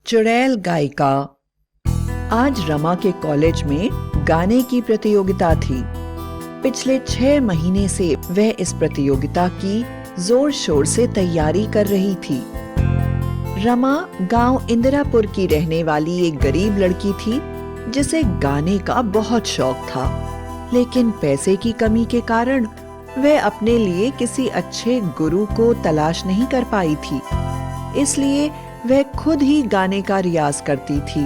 चुड़ैल गायिका। आज रमा के कॉलेज में गाने की प्रतियोगिता थी। पिछले 6 महीने से वह इस प्रतियोगिता की जोर शोर से तैयारी कर रही थी। रमा गांव इंदिरापुर की रहने वाली एक गरीब लड़की थी जिसे गाने का बहुत शौक था, लेकिन पैसे की कमी के कारण वह अपने लिए किसी अच्छे गुरु को तलाश नहीं कर पाई थी। इसलिए वह खुद ही गाने का रियाज करती थी।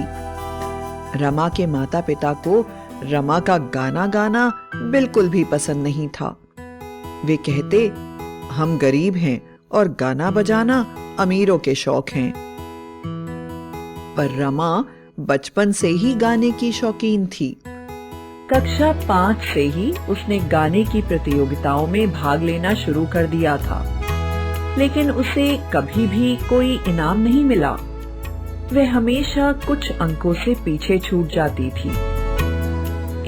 रमा के माता पिता को रमा का गाना गाना बिल्कुल भी पसंद नहीं था। वे कहते, हम गरीब हैं और गाना बजाना अमीरों के शौक हैं। पर रमा बचपन से ही गाने की शौकीन थी। कक्षा 5 से ही उसने गाने की प्रतियोगिताओं में भाग लेना शुरू कर दिया था, लेकिन उसे कभी भी कोई इनाम नहीं मिला। वह हमेशा कुछ अंकों से पीछे छूट जाती थी।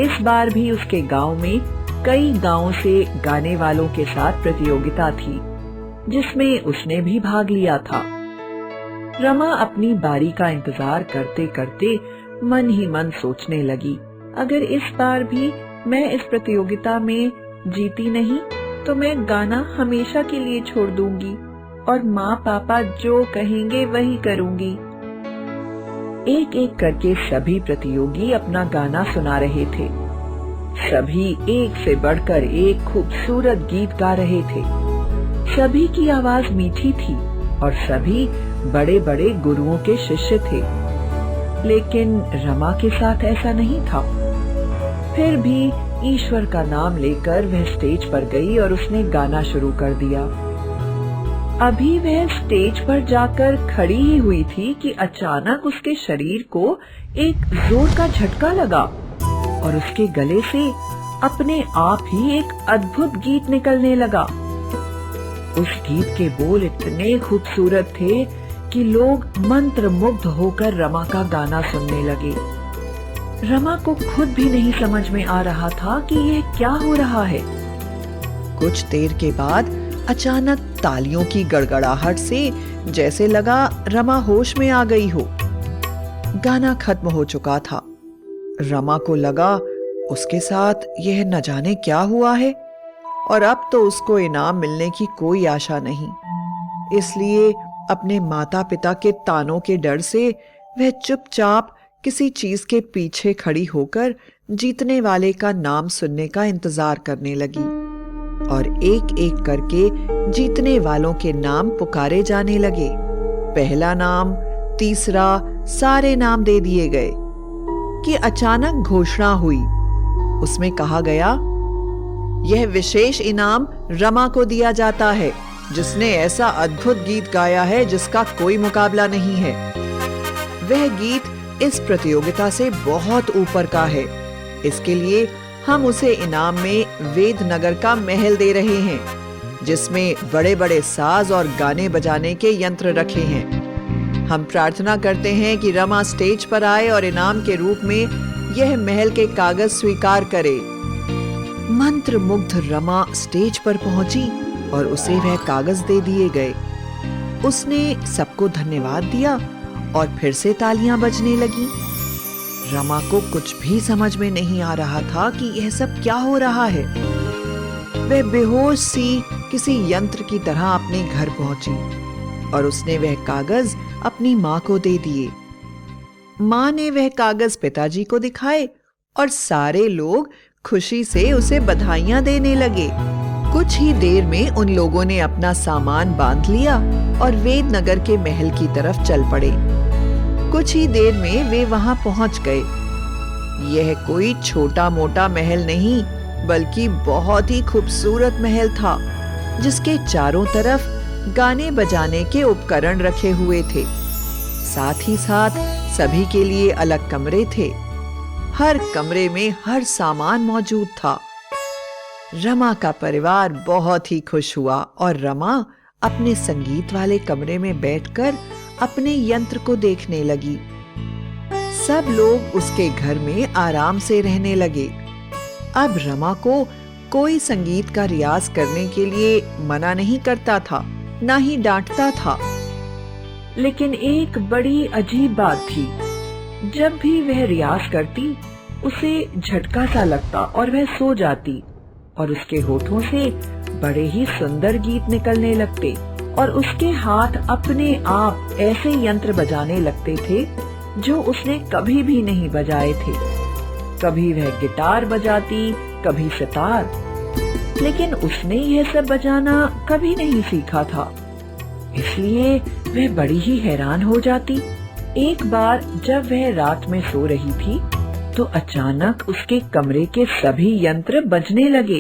इस बार भी उसके गांव में कई गांवों से गाने वालों के साथ प्रतियोगिता थी, जिसमें उसने भी भाग लिया था। रमा अपनी बारी का इंतजार करते करते मन ही मन सोचने लगी, अगर इस बार भी मैं इस प्रतियोगिता में जीती नहीं तो मैं गाना हमेशा के लिए छोड़ दूंगी और माँ पापा जो कहेंगे वही करूंगी। एक एक करके सभी प्रतियोगी अपना गाना सुना रहे थे। सभी एक से बढ़कर एक खूबसूरत गीत गा रहे थे। सभी की आवाज मीठी थी और सभी बड़े बड़े गुरुओं के शिष्य थे, लेकिन रमा के साथ ऐसा नहीं था। फिर भी ईश्वर का नाम लेकर वह स्टेज पर गई और उसने गाना शुरू कर दिया। अभी वह स्टेज पर जाकर खड़ी ही हुई थी कि अचानक उसके शरीर को एक जोर का झटका लगा और उसके गले से अपने आप ही एक अद्भुत गीत निकलने लगा। उस गीत के बोल इतने खूबसूरत थे कि लोग मंत्रमुग्ध होकर रमा का गाना सुनने लगे। रमा को खुद भी नहीं समझ में आ रहा था कि यह क्या हो रहा है। कुछ देर के बाद अचानक तालियों की गड़गड़ाहट से जैसे लगा रमा होश में आ गई हो। गाना खत्म हो चुका था। रमा को लगा उसके साथ यह न जाने क्या हुआ है और अब तो उसको इनाम मिलने की कोई आशा नहीं। इसलिए अपने माता पिता के तानों के डर से वह चुपचाप किसी चीज के पीछे खड़ी होकर जीतने वाले का नाम सुनने का इंतजार करने लगी और एक एक करके जीतने वालों के नाम पुकारे जाने लगे। पहला नाम, तीसरा, सारे नाम दे दिए गए कि अचानक घोषणा हुई। उसमें कहा गया, यह विशेष इनाम रमा को दिया जाता है जिसने ऐसा अद्भुत गीत गाया है जिसका कोई मुकाबला नहीं है। वह गीत इस प्रतियोगिता से बहुत ऊपर का है। इसके लिए हम उसे इनाम में वेदनगर का महल दे रहे हैं, जिसमें बड़े बड़े साज और गाने बजाने के यंत्र रखे हैं। हम प्रार्थना करते हैं कि रमा स्टेज पर आए और इनाम के रूप में यह महल के कागज स्वीकार करे। मंत्रमुग्ध रमा स्टेज पर पहुंची और उसे वह कागज दे दिए गए। उसने सबको धन्यवाद दिया और फिर से तालियां बजने लगी। रमा को कुछ भी समझ में नहीं आ रहा था कि यह सब क्या हो रहा है। वह बेहोश सी किसी यंत्र की तरह अपने घर पहुंची और उसने वह कागज अपनी माँ को दे दिए। माँ ने वह कागज पिताजी को दिखाए और सारे लोग खुशी से उसे बधाइयां देने लगे। कुछ ही देर में उन लोगों ने अपना सामान बांध लिया और वेदनगर के महल की तरफ चल पड़े। कुछ ही देर में वे वहां पहुंच गए। यह कोई छोटा मोटा महल नहीं, बल्कि बहुत ही खूबसूरत महल था, जिसके चारों तरफ गाने बजाने के उपकरण रखे हुए थे। साथ ही साथ सभी के लिए अलग कमरे थे। हर कमरे में हर सामान मौजूद था। रमा का परिवार बहुत ही खुश हुआ और रमा अपने संगीत वाले कमरे में बैठकर अपने यंत्र को देखने लगी। सब लोग उसके घर में आराम से रहने लगे। अब रमा को कोई संगीत का रियाज करने के लिए मना नहीं करता था, ना ही डांटता था। लेकिन एक बड़ी अजीब बात थी। जब भी वह रियाज करती उसे झटका सा लगता और वह सो जाती और उसके होठों से बड़े ही सुंदर गीत निकलने लगते और उसके हाथ अपने आप ऐसे यंत्र बजाने लगते थे जो उसने कभी भी नहीं बजाए थे। कभी वह गिटार बजाती, कभी सितार, लेकिन उसने यह सब बजाना कभी नहीं सीखा था, इसलिए वह बड़ी ही हैरान हो जाती। एक बार जब वह रात में सो रही थी तो अचानक उसके कमरे के सभी यंत्र बजने लगे।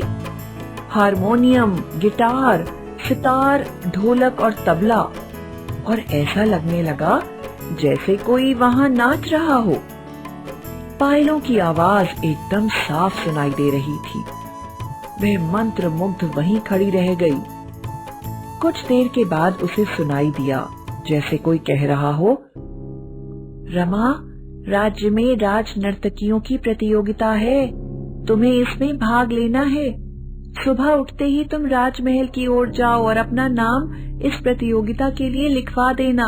हारमोनियम, गिटार, सितार, ढोलक और तबला, और ऐसा लगने लगा जैसे कोई वहां नाच रहा हो। पायलों की आवाज एकदम साफ सुनाई दे रही थी। वह मंत्र मुग्ध वहीं खड़ी रह गई। कुछ देर के बाद उसे सुनाई दिया जैसे कोई कह रहा हो, रमा, राज्य में राज नर्तकियों की प्रतियोगिता है, तुम्हें इसमें भाग लेना है। सुबह उठते ही तुम राजमहल की ओर जाओ और अपना नाम इस प्रतियोगिता के लिए लिखवा देना।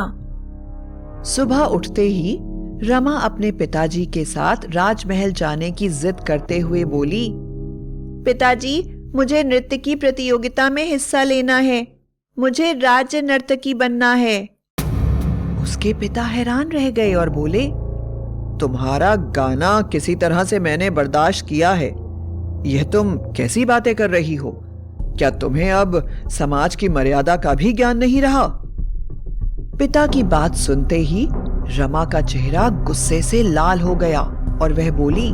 सुबह उठते ही रमा अपने पिताजी के साथ राजमहल जाने की जिद करते हुए बोली, पिताजी, मुझे नृत्य की प्रतियोगिता में हिस्सा लेना है, मुझे राज्य नर्तकी बनना है। उसके पिता हैरान रह गए और बोले, तुम्हारा गाना किसी तरह से मैंने बर्दाश्त किया है, यह तुम कैसी बातें कर रही हो? क्या तुम्हें अब समाज की मर्यादा का भी ज्ञान नहीं रहा? पिता की बात सुनते ही रमा का चेहरा गुस्से से लाल हो गया और वह बोली,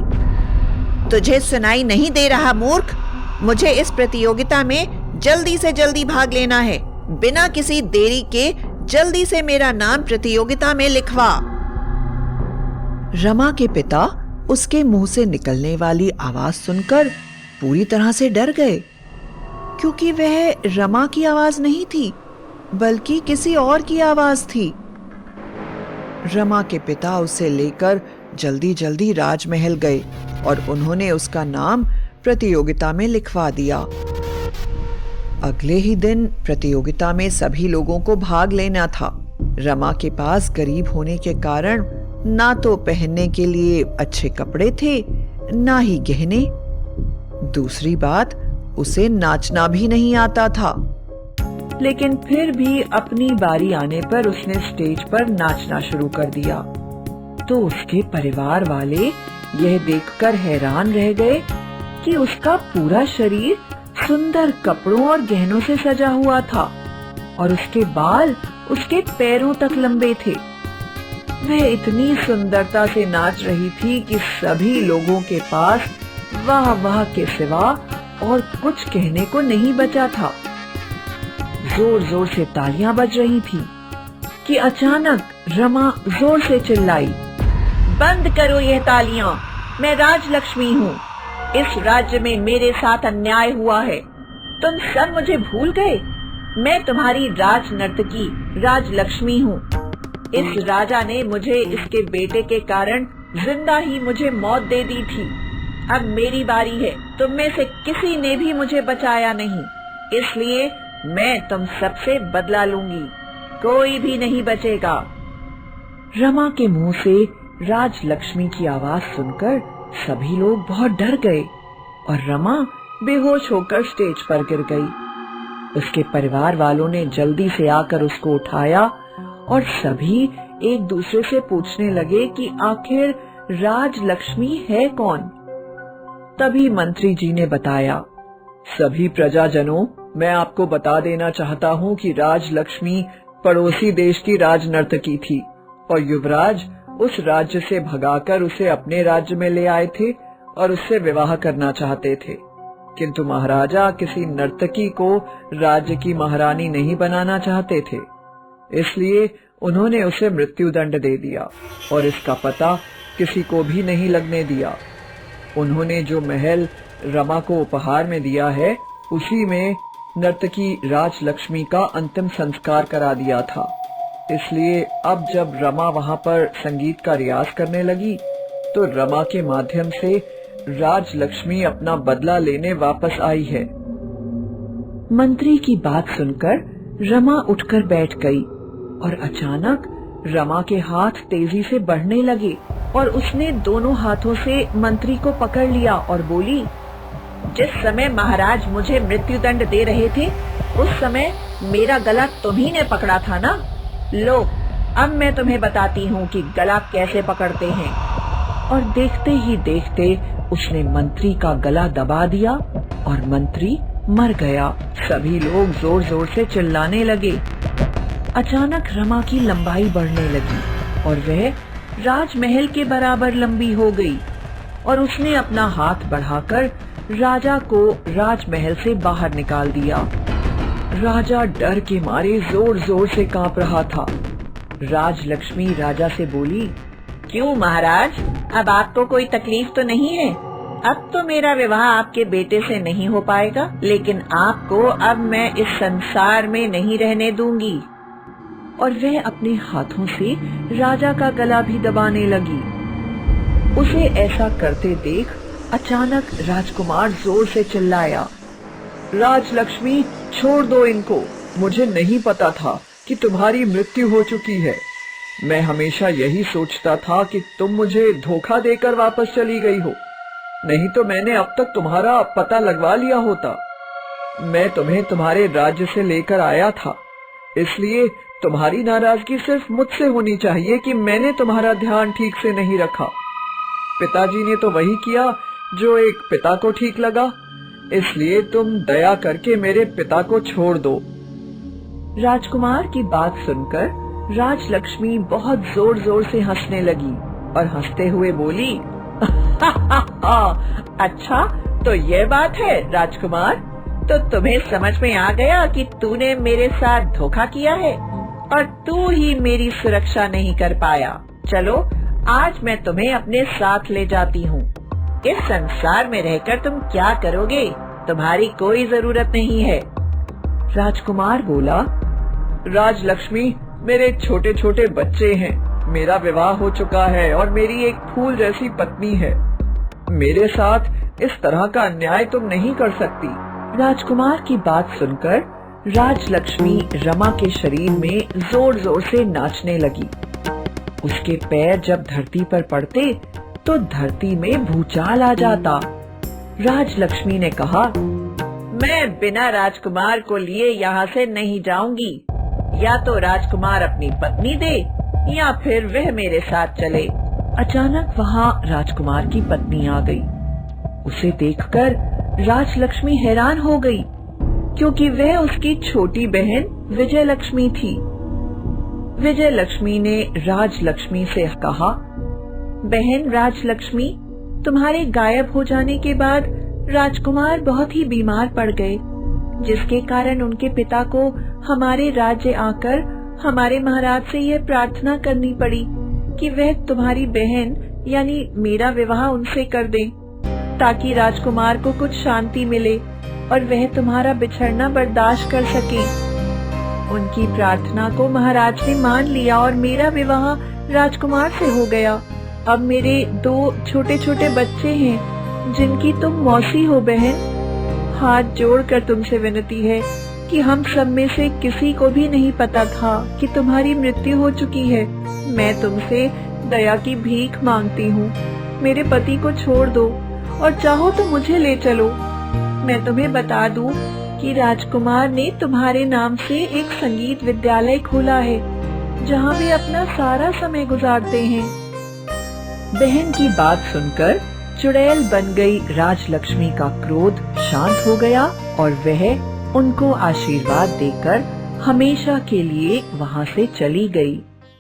तुझे सुनाई नहीं दे रहा मूर्ख? मुझे इस प्रतियोगिता में जल्दी से जल्दी भाग लेना है। बिना किसी देरी के जल्दी से मेरा नाम प्रतियोगिता में लिखवा। रमा के पिता उसके मुंह से निकलने वाली आवाज सुनकर पूरी तरह से डर गए, क्योंकि वह रमा की आवाज नहीं थी बल्कि किसी और की आवाज थी। रमा के पिता उसे लेकर जल्दी जल्दी राजमहल गए और उन्होंने उसका नाम प्रतियोगिता में लिखवा दिया। अगले ही दिन प्रतियोगिता में सभी लोगों को भाग लेना था। रमा के पास गरीब होने के कारण ना तो पहनने के लिए अच्छे कपड़े थे, ना ही गहने। दूसरी बात, उसे नाचना भी नहीं आता था। लेकिन फिर भी अपनी बारी आने पर उसने स्टेज पर नाचना शुरू कर दिया। तो उसके परिवार वाले यह देखकर हैरान रह गए कि उसका पूरा शरीर सुंदर कपड़ों और गहनों से सजा हुआ था और उसके बाल उसके पैरों तक लंबे थे। वह इतनी सुंदरता से नाच रही थी कि सभी लोगों के पास वाह वाह के सिवा और कुछ कहने को नहीं बचा था। जोर जोर से तालियां बज रही थी कि अचानक रमा जोर से चिल्लाई, बंद करो यह तालियां, मैं राजलक्ष्मी हूँ। इस राज्य में मेरे साथ अन्याय हुआ है, तुम सब मुझे भूल गए। मैं तुम्हारी राज नर्तकी राजलक्ष्मी हूँ। इस राजा ने मुझे इसके बेटे के कारण जिंदा ही मुझे मौत दे दी थी। अब मेरी बारी है, तुम में से किसी ने भी मुझे बचाया नहीं, इसलिए मैं तुम सबसे बदला लूंगी, कोई भी नहीं बचेगा। रमा के मुंह से राजलक्ष्मी की आवाज सुनकर सभी लोग बहुत डर गए और रमा बेहोश होकर स्टेज पर गिर गई। उसके परिवार वालों ने जल्दी से आकर उसको उठाया और सभी एक दूसरे से पूछने लगे कि आखिर राजलक्ष्मी है कौन। तभी मंत्री जी ने बताया, सभी प्रजाजनों, मैं आपको बता देना चाहता हूँ कि राजलक्ष्मी पड़ोसी देश की राजनर्तकी थी और युवराज उस राज्य से भगाकर उसे अपने राज्य में ले आए थे और उससे विवाह करना चाहते थे, किंतु महाराजा किसी नर्तकी को राज्य की महारानी नहीं बनाना चाहते थे, इसलिए उन्होंने उसे मृत्युदंड दे दिया और इसका पता किसी को भी नहीं लगने दिया। उन्होंने जो महल रमा को उपहार में दिया है, उसी में नर्तकी राजलक्ष्मी का अंतिम संस्कार करा दिया था। इसलिए अब जब रमा वहां पर संगीत का रियाज करने लगी तो रमा के माध्यम से राजलक्ष्मी अपना बदला लेने वापस आई है। मंत्री की बात सुनकर रमा उठकर बैठ गई और अचानक रमा के हाथ तेजी से बढ़ने लगे और उसने दोनों हाथों से मंत्री को पकड़ लिया और बोली, जिस समय महाराज मुझे मृत्युदंड दे रहे थे उस समय मेरा गला तुम्ही ने पकड़ा था ना? लो, अब मैं तुम्हें बताती हूँ कि गला कैसे पकड़ते हैं। और देखते ही देखते उसने मंत्री का गला दबा दिया और मंत्री मर गया। सभी लोग जोर जोर से चिल्लाने लगे। अचानक रमा की लंबाई बढ़ने लगी और वह राजमहल के बराबर लंबी हो गई और उसने अपना हाथ बढ़ाकर राजा को राजमहल से बाहर निकाल दिया। राजा डर के मारे जोर जोर से कांप रहा था। राजलक्ष्मी राजा से बोली, क्यों महाराज, अब आपको कोई तकलीफ तो नहीं है? अब तो मेरा विवाह आपके बेटे से नहीं हो पाएगा, लेकिन आपको अब मैं इस संसार में नहीं रहने दूंगी। और वह अपने हाथों से राजा का गला भी दबाने लगी। उसे ऐसा करते देख अचानक राजकुमार जोर से चिल्लाया, राजलक्ष्मी, छोड़ दो इनको। मुझे नहीं पता था कि तुम्हारी मृत्यु हो चुकी है। मैं हमेशा यही सोचता था कि तुम मुझे धोखा देकर वापस चली गई हो, नहीं तो मैंने अब तक तुम्हारा पता लगवा लिया होता। मैं तुम्हें तुम्हारे राज्य से लेकर आया था, इसलिए तुम्हारी नाराजगी सिर्फ मुझसे होनी चाहिए कि मैंने तुम्हारा ध्यान ठीक से नहीं रखा। पिताजी ने तो वही किया जो एक पिता को ठीक लगा, इसलिए तुम दया करके मेरे पिता को छोड़ दो। राजकुमार की बात सुनकर राजलक्ष्मी बहुत जोर जोर से हंसने लगी और हंसते हुए बोली, अच्छा तो ये बात है राजकुमार, तो तुम्हें समझ में आ गया कि तूने मेरे साथ धोखा किया है और तू ही मेरी सुरक्षा नहीं कर पाया। चलो आज मैं तुम्हें अपने साथ ले जाती हूँ। इस संसार में रहकर तुम क्या करोगे? तुम्हारी कोई जरूरत नहीं है। राजकुमार बोला, राजलक्ष्मी, मेरे छोटे छोटे बच्चे हैं, मेरा विवाह हो चुका है और मेरी एक फूल जैसी पत्नी है। मेरे साथ इस तरह का अन्याय तुम नहीं कर सकती। राजकुमार की बात सुनकर राजलक्ष्मी रमा के शरीर में जोर जोर से नाचने लगी। उसके पैर जब धरती पर पड़ते तो धरती में भूचाल आ जाता। राजलक्ष्मी ने कहा, मैं बिना राजकुमार को लिए यहाँ से नहीं जाऊंगी। या तो राजकुमार अपनी पत्नी दे या फिर वह मेरे साथ चले। अचानक वहाँ राजकुमार की पत्नी आ गई। उसे देखकर राजलक्ष्मी हैरान हो गई, क्योंकि वह उसकी छोटी बहन विजयलक्ष्मी थी। विजयलक्ष्मी ने राजलक्ष्मी से कहा, बहन राजलक्ष्मी, तुम्हारे गायब हो जाने के बाद राजकुमार बहुत ही बीमार पड़ गए, जिसके कारण उनके पिता को हमारे राज्य आकर हमारे महाराज से यह प्रार्थना करनी पड़ी कि वह तुम्हारी बहन यानी मेरा विवाह उनसे कर दें, ताकि राजकुमार को कुछ शांति मिले और वह तुम्हारा बिछड़ना बर्दाश्त कर सके। उनकी प्रार्थना को महाराज ने मान लिया और मेरा विवाह राजकुमार से हो गया। अब मेरे 2 छोटे छोटे बच्चे हैं जिनकी तुम मौसी हो बहन। हाथ जोड़कर तुमसे विनती है कि हम सब में से किसी को भी नहीं पता था कि तुम्हारी मृत्यु हो चुकी है। मैं तुमसे दया की भीख मांगती हूँ, मेरे पति को छोड़ दो और चाहो तो मुझे ले चलो। मैं तुम्हें बता दूं कि राजकुमार ने तुम्हारे नाम से एक संगीत विद्यालय खोला है, जहाँ वे अपना सारा समय गुजारते हैं। बहन की बात सुनकर चुड़ैल बन गई राजलक्ष्मी का क्रोध शांत हो गया और वह उनको आशीर्वाद देकर हमेशा के लिए वहाँ से चली गई।